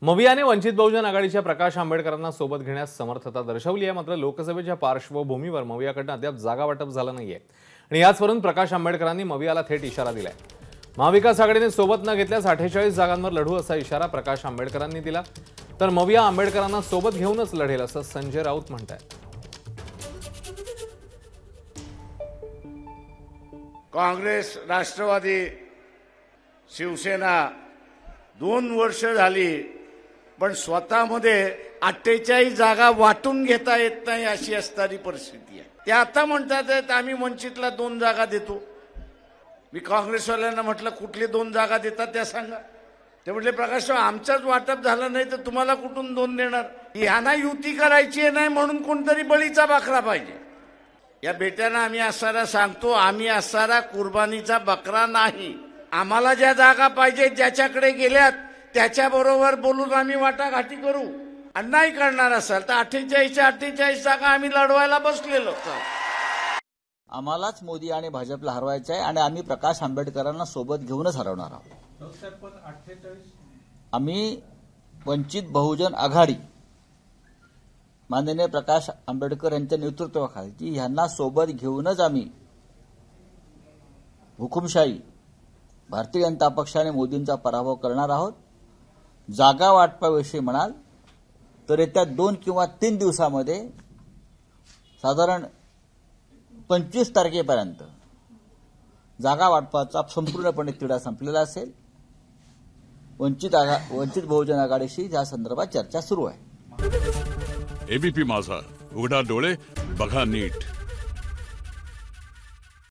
मवियाने वंचित बहुजन आघाडीच्या प्रकाश आंबेडकरांना सोबत घेण्यास समर्थता दर्शवली आहे। मात्र लोकसभेच्या पार्श्वभूमीवर मवियाकडून अद्याप जागा वाटप झालं नाहीये आणि याचवरून प्रकाश आंबेडकरांनी मवियाला थेट इशारा दिलाय। महाविकास आघाडीने सोबत न घेतल्यास 48 जागांवर लढू असा इशारा प्रकाश आंबेडकरांनी दिला। तर मविया आंबेडकरांना सोबत घेऊनच लढेल असं संजय राऊत म्हणतात। काँग्रेस, राष्ट्रवादी, शिवसेना 2 वर्ष झाली, पण स्वतःमध्ये 48 जागा वाटून घेता येत नाही अशी असणारी परिस्थिती आहे। ते आता म्हणतात आम्ही वंचितला 2 जागा देतो। मी काँग्रेसवाल्यांना म्हटलं कुठले 2 जागा देतात त्या सांगा। ते म्हटले प्रकाशराव आमचाच वाटप झालं नाही तर तुम्हाला कुठून 2 देणार? यांना युती करायची नाही म्हणून कोणतरी बळीचा बकरा पाहिजे। या बेट्यांना आम्ही असणारा सांगतो, आम्ही असणारा कुर्बानीचा बकरा नाही। आम्हाला ज्या जागा पाहिजे ज्याच्याकडे गेल्यात त्याच्याबरोबर बोलून आम्ही वाटाघाटी करू। आणि नाही करणार असाल तर 48 जागा आम्ही लढवायला बसलेलो। आम्हालाच मोदी आणि भाजपला हरवायचं आहे आणि आम्ही प्रकाश आंबेडकरांना सोबत घेऊनच हरवणार आहोत। आम्ही वंचित बहुजन आघाडी माननीय प्रकाश आंबेडकर यांच्या नेतृत्वाखाली यांना सोबत घेऊनच आम्ही हुकुमशाही भारतीय जनता पक्षाने मोदींचा पराभव करणार आहोत। जागा वाटपाविषयी म्हणाल तर येत्या 2 किंवा 3 दिवसामध्ये साधारण 25 तारखेपर्यंत जागा वाटपाचा संपूर्णपणे तिढा संपलेला असेल। वंचित बहुजन आघाडीशी या संदर्भात चर्चा सुरू आहे। एबीपी माझा, उघडा डोळे बघा नीट।